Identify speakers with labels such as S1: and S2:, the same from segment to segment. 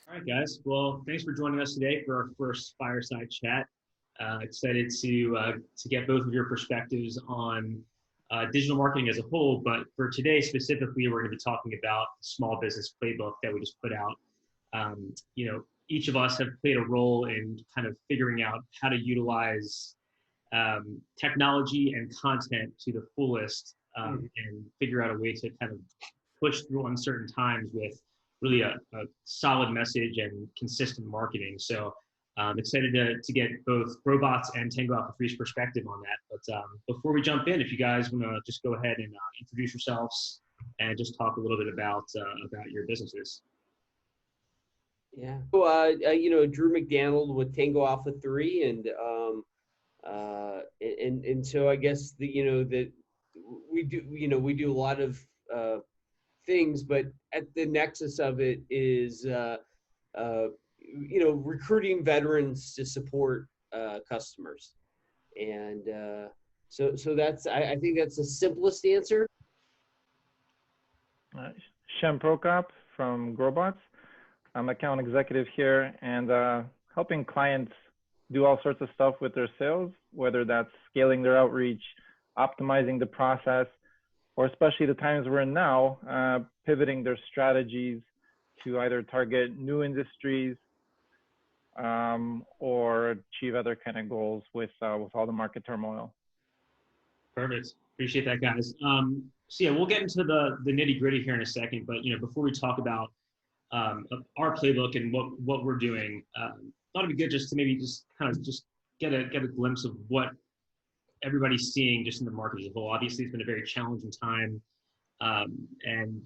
S1: All right, guys. Well, thanks for joining us today for our first fireside chat. Excited to get both of your perspectives on digital marketing as a whole, but for today specifically, we're going to be talking about the small business playbook that we just put out. Each of us have played a role in kind of figuring out how to utilize technology and content to the fullest, and figure out a way to kind of push through uncertain times with really a solid message and consistent marketing. So I'm excited to get both Growbots and Tango Alpha 3's perspective on that. But before we jump in, if you guys want to just go ahead and introduce yourselves and just talk a little bit about your businesses.
S2: Yeah. So, Drew McDaniel with Tango Alpha 3, and so I guess that we do a lot of things, but at the nexus of it is recruiting veterans to support customers, and so that's I think that's the simplest answer.
S3: Shem Prokop from Growbots. I'm account executive here and helping clients do all sorts of stuff with their sales, whether that's scaling their outreach, optimizing the process, or especially the times we're in now, pivoting their strategies to either target new industries or achieve other kind of goals with all the market turmoil.
S1: Perfect. Appreciate that, guys. So yeah, we'll get into the nitty gritty here in a second, but before we talk about our playbook and what we're doing, thought it'd be good just to maybe just kind of just get a glimpse of what everybody's seeing just in the market as a whole. Obviously, it's been a very challenging time, and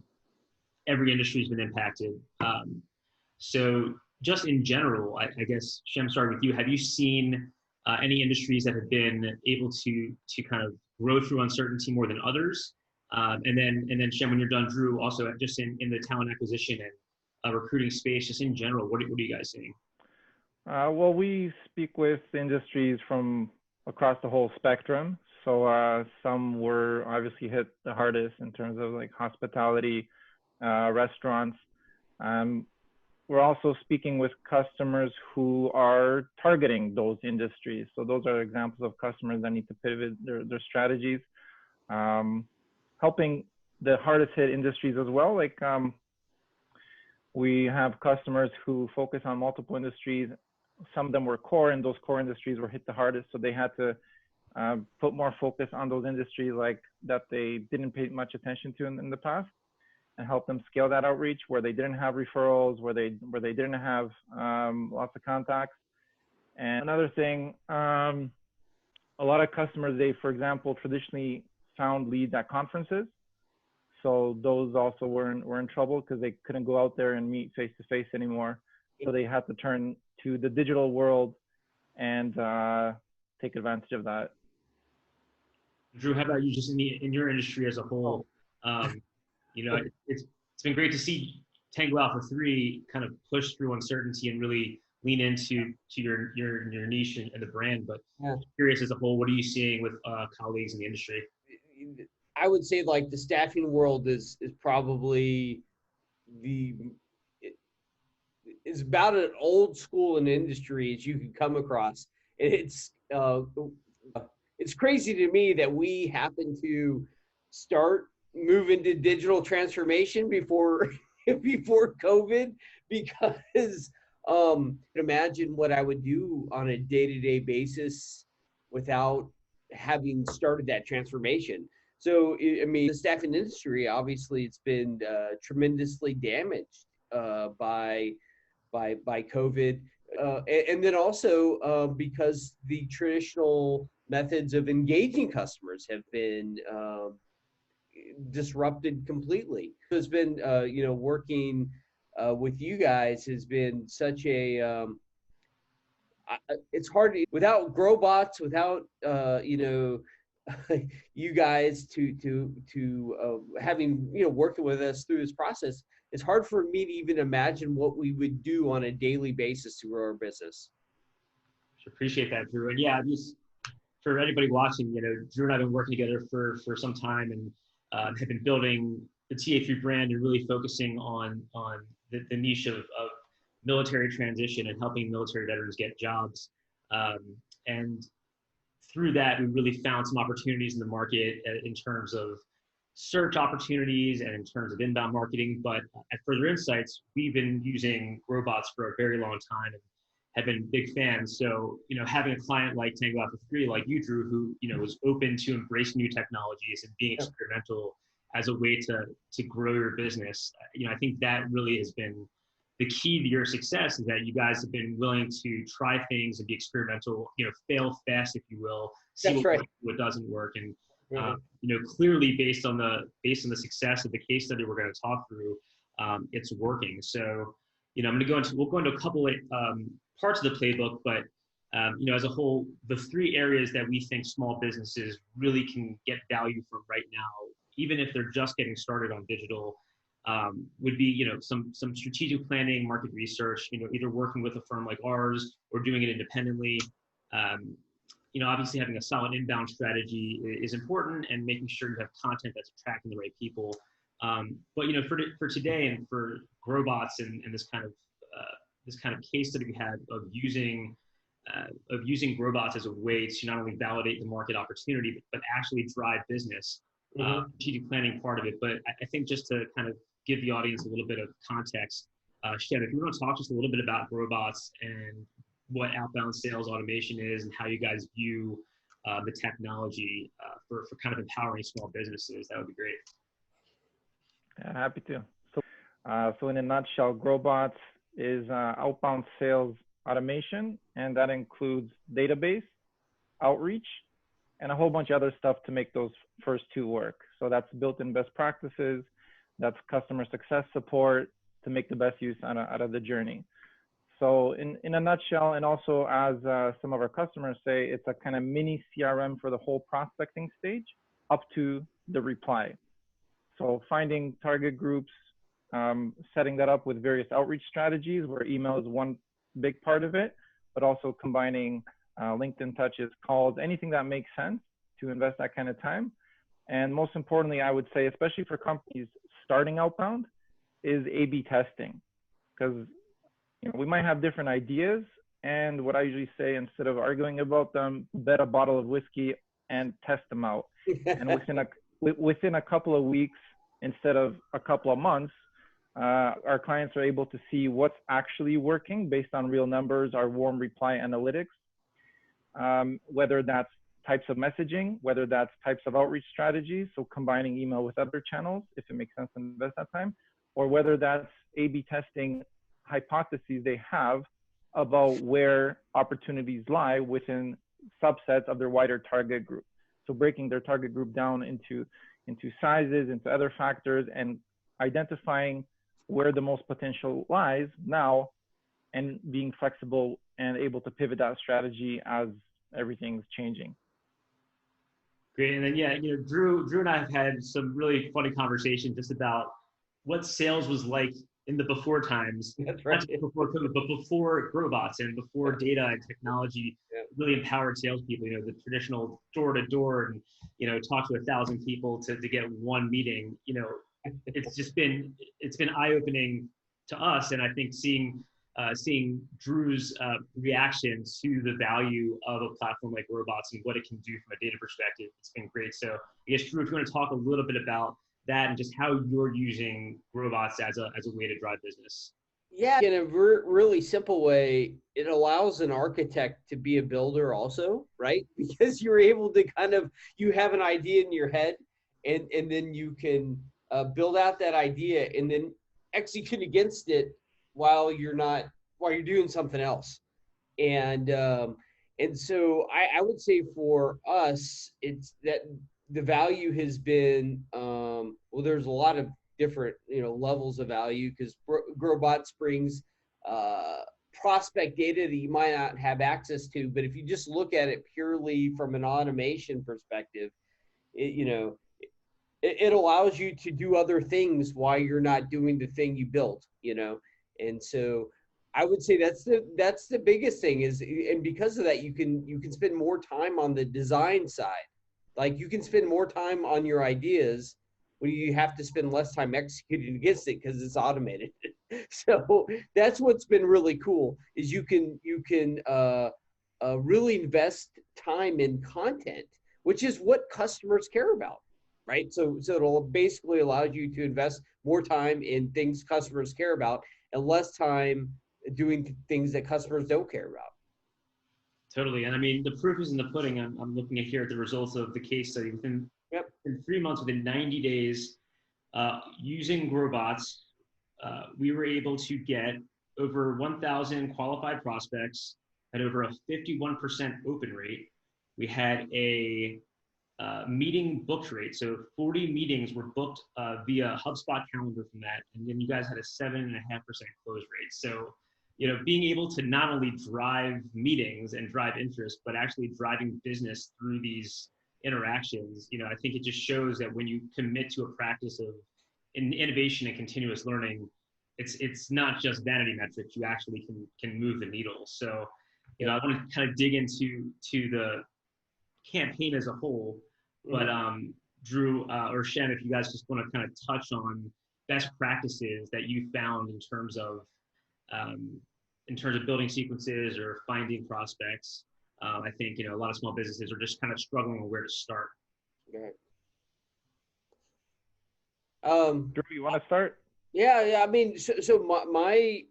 S1: every industry has been impacted. So just in general, I guess, Shem, starting with you, have you seen any industries that have been able to kind of grow through uncertainty more than others? And then Shem, when you're done, Drew, also just in the talent acquisition and recruiting space, just in general, what are you guys seeing?
S3: Well, we speak with industries from across the whole spectrum. So some were obviously hit the hardest in terms of like hospitality, restaurants. We're also speaking with customers who are targeting those industries. So those are examples of customers that need to pivot their strategies, helping the hardest hit industries as well. Like we have customers who focus on multiple industries. Some of them were core, and those core industries were hit the hardest. So they had to put more focus on those industries like that they didn't pay much attention to in the past, and help them scale that outreach where they didn't have referrals, where they didn't have lots of contacts. And another thing, a lot of customers, they, for example, traditionally found leads at conferences. So those also were in trouble because they couldn't go out there and meet face to face anymore. So they had to turn to the digital world and take advantage of that.
S1: Drew, how about you, just in your industry as a whole? It's been great to see Tango Alpha 3 kind of push through uncertainty and really lean into your niche and the brand. But curious as a whole, what are you seeing with colleagues in the industry?
S2: I would say like the staffing world is probably is about an old school in industry as you can come across. It's crazy to me that we happen to start moving to digital transformation before COVID, because imagine what I would do on a day-to-day basis without having started that transformation. So, I mean, the staffing industry, obviously, it's been tremendously damaged by COVID, and then also because the traditional methods of engaging customers have been disrupted completely. It's been, working with you guys has been such a it's hard to, without Growbots, without you guys to having working with us through this process. It's hard for me to even imagine what we would do on a daily basis to grow our business.
S1: Appreciate that, Drew. And yeah, just for anybody watching, Drew and I have been working together for some time, and have been building the TA3 brand and really focusing on the niche of military transition and helping military veterans get jobs. And through that, we really found some opportunities in the market in terms of search opportunities and in terms of inbound marketing. But at Further Insights, we've been using Growbots for a very long time and have been big fans. So, having a client like Tango Alpha 3, like you, Drew, who, was open to embrace new technologies and being experimental as a way to grow your business, I think that really has been the key to your success, is that you guys have been willing to try things and be experimental, fail fast, if you will, see what doesn't work. And, clearly based on the success of the case study we're going to talk through, it's working. So, we'll go into a couple of parts of the playbook, but as a whole, the three areas that we think small businesses really can get value from right now, even if they're just getting started on digital, would be, some strategic planning, market research, either working with a firm like ours or doing it independently. Obviously having a solid inbound strategy is important, and making sure you have content that's attracting the right people. But for today and for Growbots and this kind of case study we had of using Growbots as a way to not only validate the market opportunity, but actually drive business, strategic planning part of it. But I think just to kind of give the audience a little bit of context, Shawn, if you want to talk just a little bit about Growbots and what outbound sales automation is and how you guys view the technology for kind of empowering small businesses, that would be great.
S3: Yeah, happy to. So in a nutshell, Growbots is outbound sales automation, and that includes database, outreach, and a whole bunch of other stuff to make those first two work. So that's built-in best practices, that's customer success support to make the best use out of the journey. So in a nutshell, and also as some of our customers say, it's a kind of mini CRM for the whole prospecting stage up to the reply. So finding target groups, setting that up with various outreach strategies where email is one big part of it, but also combining LinkedIn touches, calls, anything that makes sense to invest that kind of time. And most importantly, I would say, especially for companies starting outbound, is A/B testing. Because we might have different ideas, and what I usually say, instead of arguing about them, bet a bottle of whiskey and test them out. And within a couple of weeks, instead of a couple of months, our clients are able to see what's actually working based on real numbers, our warm reply analytics, whether that's types of messaging, whether that's types of outreach strategies, so combining email with other channels, if it makes sense to invest that time, or whether that's A/B testing hypotheses they have about where opportunities lie within subsets of their wider target group. So breaking their target group down into sizes, into other factors, and identifying where the most potential lies now, and being flexible and able to pivot that strategy as everything's changing.
S1: Great. And then, Drew and I have had some really funny conversations just about what sales was like in the before times.
S2: That's right.
S1: Not before COVID, but before Growbots and before data and technology really empowered salespeople. The traditional door to door and talk to 1,000 people to get one meeting. It's been eye opening to us, and I think seeing Drew's reaction to the value of a platform like Growbots and what it can do from a data perspective, it's been great. So I guess, Drew, if you want to talk a little bit about that and just how you're using Growbots as a way to drive business.
S2: Yeah, in a really simple way, it allows an architect to be a builder also, right? Because you're able to you have an idea in your head, and then you can build out that idea and then execute against it while you're doing something else. And so I would say for us, it's that the value has been, there's a lot of different, levels of value, because Growbots brings prospect data that you might not have access to. But if you just look at it purely from an automation perspective, it allows you to do other things while you're not doing the thing you built, And so I would say that's the biggest thing and because of that, you can spend more time on the design side. Like, you can spend more time on your ideas when you have to spend less time executing against it because it's automated. So that's what's been really cool is you can really invest time in content, which is what customers care about, right? So it'll basically allow you to invest more time in things customers care about and less time doing things that customers don't care about.
S1: Totally. And I mean, the proof is in the pudding. I'm looking at here at the results of the case study. Within, in 3 months, within 90 days, using Growbots, we were able to get over 1,000 qualified prospects at over a 51% open rate. We had a meeting booked rate. So 40 meetings were booked via HubSpot calendar from that. And then you guys had a 7.5% close rate. So, you know, being able to not only drive meetings and drive interest, but actually driving business through these interactions, you know, I think it just shows that when you commit to a practice of innovation and continuous learning, it's not just vanity metrics. You actually can move the needle. So, you know, I want to kind of dig into the campaign as a whole, but Drew or Shen, if you guys just want to kind of touch on best practices that you found in terms of building sequences or finding prospects. I think, you know, a lot of small businesses are just kind of struggling with where to start.
S2: Okay.
S3: Drew, you want to start?
S2: Yeah. I mean, so my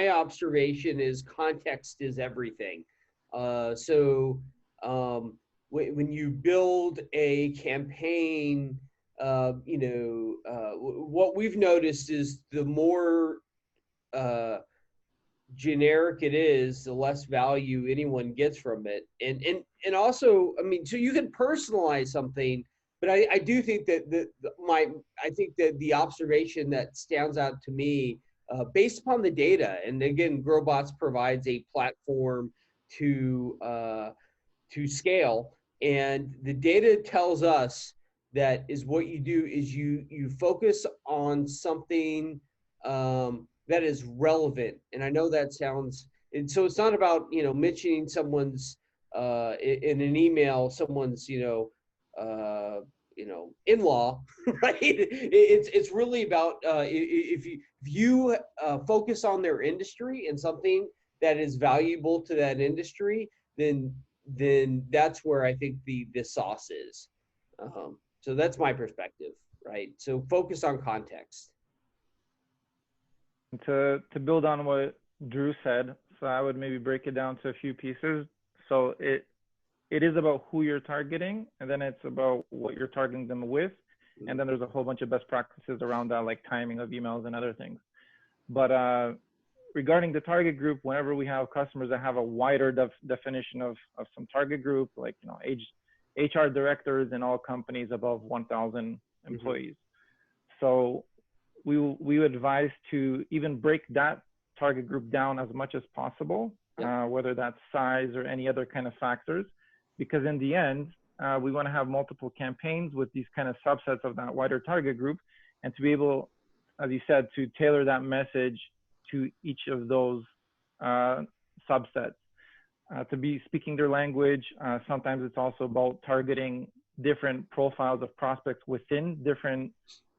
S2: observation is context is everything. When you build a campaign, you know, what we've noticed is the more generic it is, the less value anyone gets from it. And also, I mean, so you can personalize something, but I do think that I think that the observation that stands out to me, based upon the data, and again, Growbots provides a platform to scale, and the data tells us that is what you do is you focus on something that is relevant. And I know that sounds, and so it's not about, you know, mentioning someone's in an email, someone's, in-law, right? It's really about if you focus on their industry and something that is valuable to that industry, then that's where I think the sauce is. So that's my perspective, right? So focus on context.
S3: To build on what Drew said, so I would maybe break it down to a few pieces. So it is about who you're targeting, and then it's about what you're targeting them with, and then there's a whole bunch of best practices around that, like timing of emails and other things. But regarding the target group, whenever we have customers that have a wider definition of some target group, like, you know, HR directors in all companies above 1,000 employees. So we would advise to even break that target group down as much as possible, whether that's size or any other kind of factors, because in the end, we want to have multiple campaigns with these kind of subsets of that wider target group, and to be able, as you said, to tailor that message to each of those subsets, to be speaking their language. Sometimes it's also about targeting different profiles of prospects within different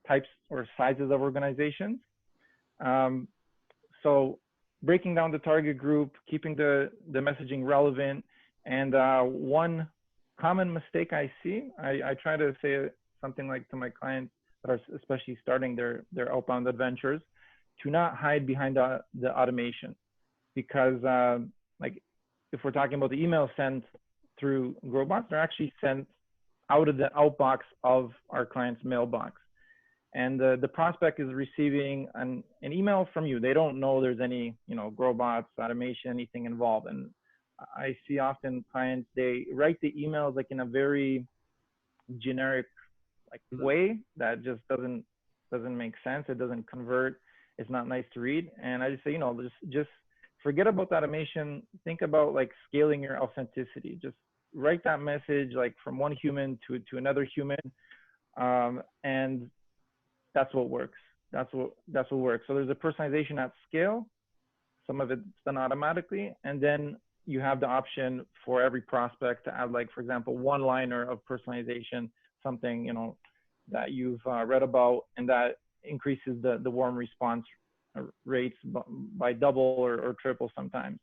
S3: types or sizes of organizations. So breaking down the target group, keeping the messaging relevant. And one common mistake I see, I try to say something like to my clients that are especially starting their outbound adventures, to not hide behind the automation. Because like if we're talking about the email sent through Growbots, they're actually sent out of the outbox of our client's mailbox. And the prospect is receiving an email from you. They don't know there's any, you know, Growbots, automation, anything involved. And I see often clients, they write the emails like in a very generic like way that just doesn't make sense. It doesn't convert. It's not nice to read. And I just say, you know, just forget about the automation. Think about like scaling your authenticity. Just write that message like from one human to another human. And that's what works. That's what works. So there's a personalization at scale. Some of it's done automatically. And then you have the option for every prospect to add, like, for example, one liner of personalization, something, you know, that you've read about and that increases the warm response rates by double or triple sometimes.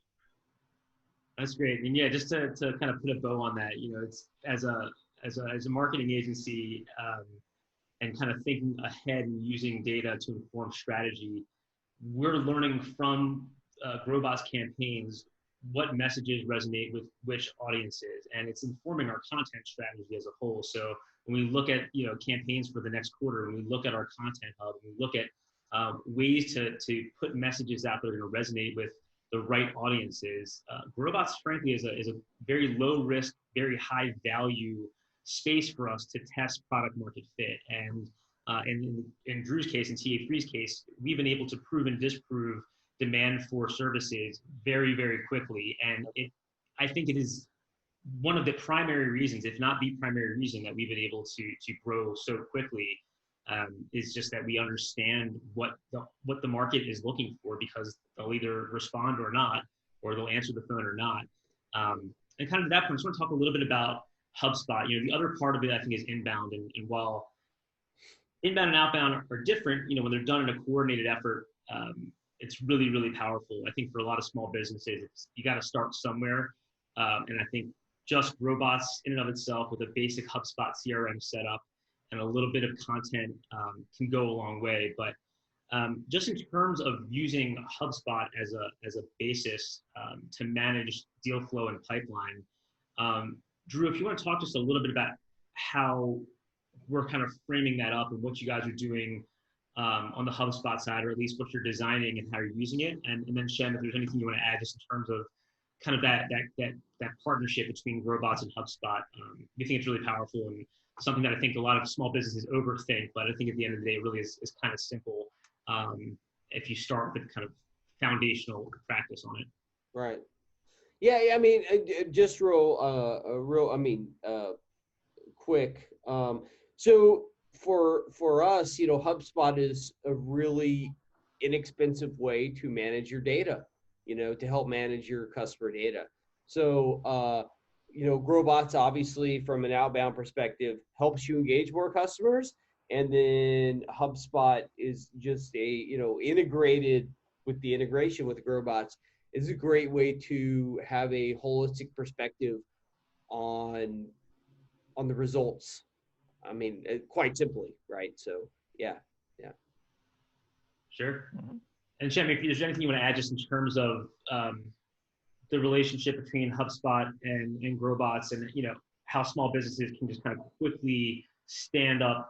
S1: That's great. And yeah, just to kind of put a bow on that, it's as a marketing agency, and kind of thinking ahead and using data to inform strategy, we're learning from Growbots campaigns what messages resonate with which audiences, and it's informing our content strategy as a whole. So when we look at campaigns for the next quarter, when we look at our content hub, when we look at ways to put messages out that are going to resonate with the right audiences, Growbots, frankly, is a very low risk, very high value space for us to test product market fit. And in Drew's case, in TA3's case, we've been able to prove and disprove demand for services very, very quickly. And I think it is one of the primary reasons, if not the primary reason, that we've been able to grow so quickly, is just that we understand what the market is looking for, because they'll either respond or not, or they'll answer the phone or not. And kind of at that point, I just want to talk a little bit about HubSpot. The other part of it, I think, is inbound. And while inbound and outbound are different, when they're done in a coordinated effort, it's really, really powerful. I think for a lot of small businesses, you got to start somewhere. And I think just Growbots in and of itself, with a basic HubSpot CRM setup and a little bit of content, can go a long way. But just in terms of using HubSpot as a basis to manage deal flow and pipeline, Drew, if you want to talk just a little bit about how we're kind of framing that up and what you guys are doing on the HubSpot side, or at least what you're designing and how you're using it. And then Shem, if there's anything you want to add just in terms of kind of that partnership between Growbots and HubSpot. We think it's really powerful and something that I think a lot of small businesses overthink, but I think at the end of the day, it really is kind of simple if you start with kind of foundational practice on it.
S2: Right. Yeah, I mean, just quick. So for us, HubSpot is a really inexpensive way to manage your data, to help manage your customer data. So, Growbots, obviously, from an outbound perspective, helps you engage more customers. And then HubSpot is just integrated with the integration with Growbots, is a great way to have a holistic perspective on the results. I mean, quite simply, right? So, yeah.
S1: Sure. Mm-hmm. And Shem, if there's anything you want to add just in terms of the relationship between HubSpot and Growbots, and how small businesses can just kind of quickly stand up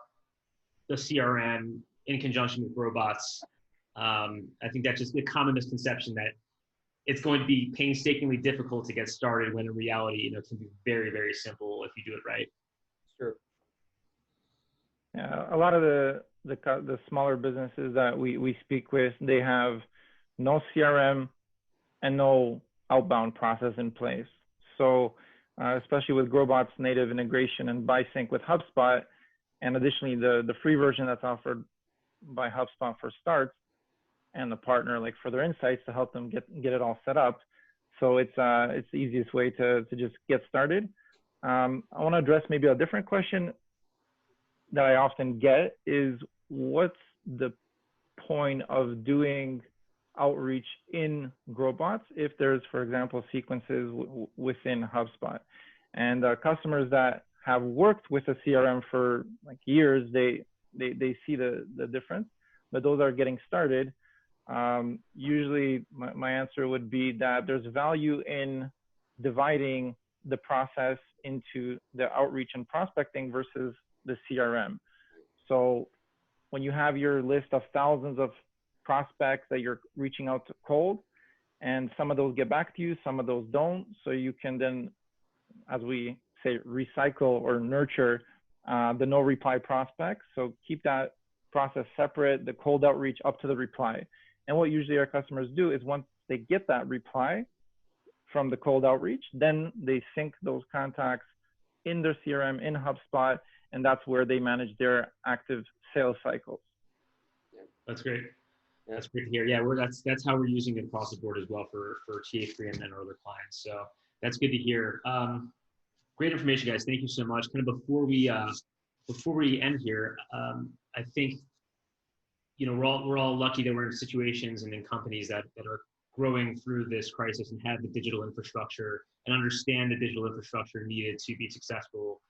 S1: the CRM in conjunction with Growbots. I think that's just a common misconception that it's going to be painstakingly difficult to get started, when in reality, it can be very, very simple if you do it right.
S2: Sure.
S3: Yeah, a lot of the smaller businesses that we speak with, they have no CRM and no outbound process in place. So especially with Growbots native integration and by sync with HubSpot, and additionally the free version that's offered by HubSpot for starts, and the partner like Further Insights to help them get it all set up. So it's the easiest way to just get started. I want to address maybe a different question that I often get is, what's the point of doing outreach in Growbots if there's, for example, sequences within HubSpot? And customers that have worked with a CRM for like years, they see the difference, but those are getting started. Usually my answer would be that there's value in dividing the process into the outreach and prospecting versus the CRM. So when you have your list of thousands of prospects that you're reaching out to cold, and some of those get back to you, some of those don't. So you can then, as we say, recycle or nurture the no reply prospects. So keep that process separate, the cold outreach up to the reply. And what usually our customers do is, once they get that reply from the cold outreach, then they sync those contacts in their CRM, in HubSpot, and that's where they manage their active sales cycles.
S1: That's great. That's great to hear. Yeah, that's how we're using it across the board as well for TA3 and our other clients. So that's good to hear. Great information, guys. Thank you so much. Kind of before we end here, I think we're all lucky that we're in situations and in companies that are growing through this crisis and have the digital infrastructure and understand the digital infrastructure needed to be successful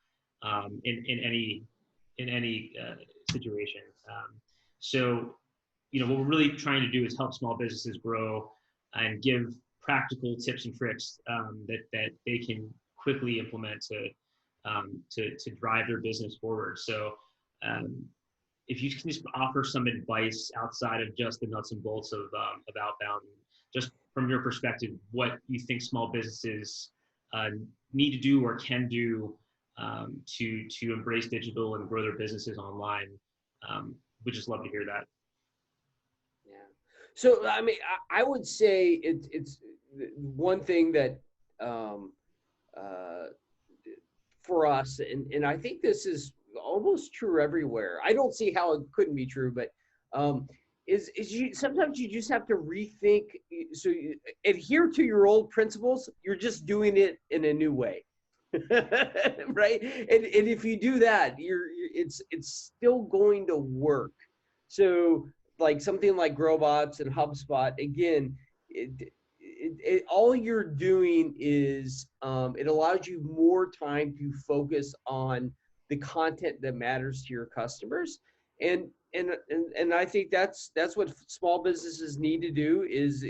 S1: in any situation. So, what we're really trying to do is help small businesses grow and give practical tips and tricks that they can quickly implement to drive their business forward. So, if you can just offer some advice outside of just the nuts and bolts of outbound, just from your perspective, what you think small businesses need to do or can do to embrace digital and grow their businesses online. We'd just love to hear that.
S2: Yeah. So, I mean, I would say it's one thing that for us, and I think this is almost true everywhere. I don't see how it couldn't be true, but is sometimes you just have to rethink. So you adhere to your old principles. You're just doing it in a new way. Right? And if you do that, it's still going to work. So like something like Growbots and HubSpot, again, all you're doing is it allows you more time to focus on the content that matters to your customers. And I think that's what small businesses need to do is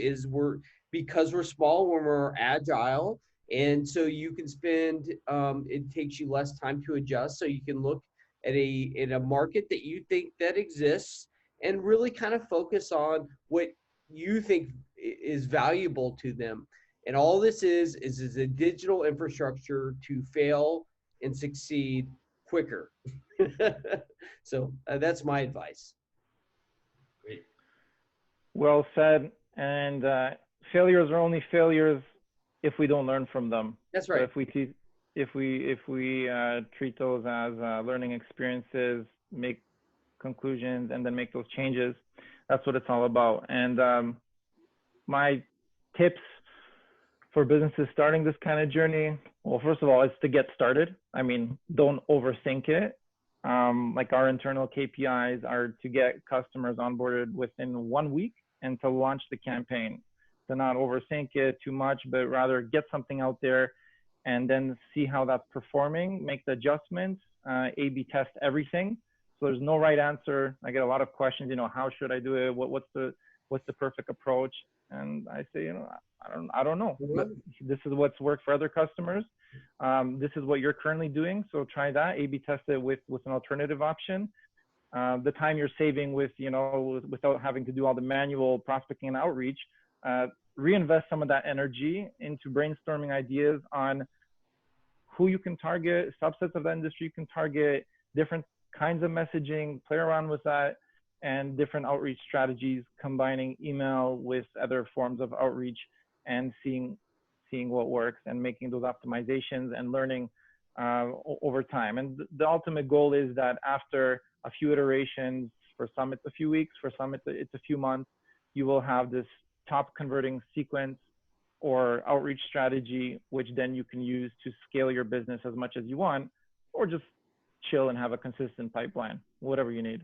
S2: because we're small, when we're agile. And so you can spend, it takes you less time to adjust. So you can look at a market that you think that exists and really kind of focus on what you think is valuable to them. And all this is a digital infrastructure to fail and succeed quicker. So that's my advice.
S1: Great.
S3: Well said. And failures are only failures if we don't learn from them.
S2: That's right.
S3: So if we treat those as learning experiences, make conclusions, and then make those changes, that's what it's all about. And my tips for businesses starting this kind of journey, well, first of all, it's to get started. I mean, don't overthink it. Like our internal KPIs are to get customers onboarded within 1 week and to launch the campaign. To not overthink it too much, but rather get something out there and then see how that's performing, make the adjustments, A/B test everything. So there's no right answer. I get a lot of questions, how should I do it? What's the perfect approach? And I say, I don't know, but this is what's worked for other customers. This is what you're currently doing. So try that, A/B test it with an alternative option. The time you're saving without having to do all the manual prospecting and outreach, reinvest some of that energy into brainstorming ideas on who you can target, subsets of the industry you can target, different kinds of messaging, play around with that, and different outreach strategies, combining email with other forms of outreach and seeing what works and making those optimizations and learning over time. And the ultimate goal is that after a few iterations, for some it's a few weeks, for some it's a few months, you will have this top converting sequence or outreach strategy, which then you can use to scale your business as much as you want, or just chill and have a consistent pipeline, whatever you need.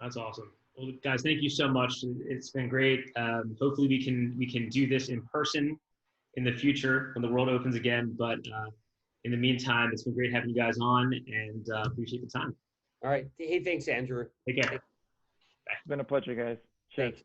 S1: That's awesome. Well, guys, thank you so much. It's been great. Hopefully we can do this in person in the future when the world opens again. But in the meantime, it's been great having you guys on, and appreciate the time.
S2: All right. Hey, thanks, Andrew.
S1: Take care. Bye.
S3: It's been a pleasure, guys. Cheers.
S2: Thanks.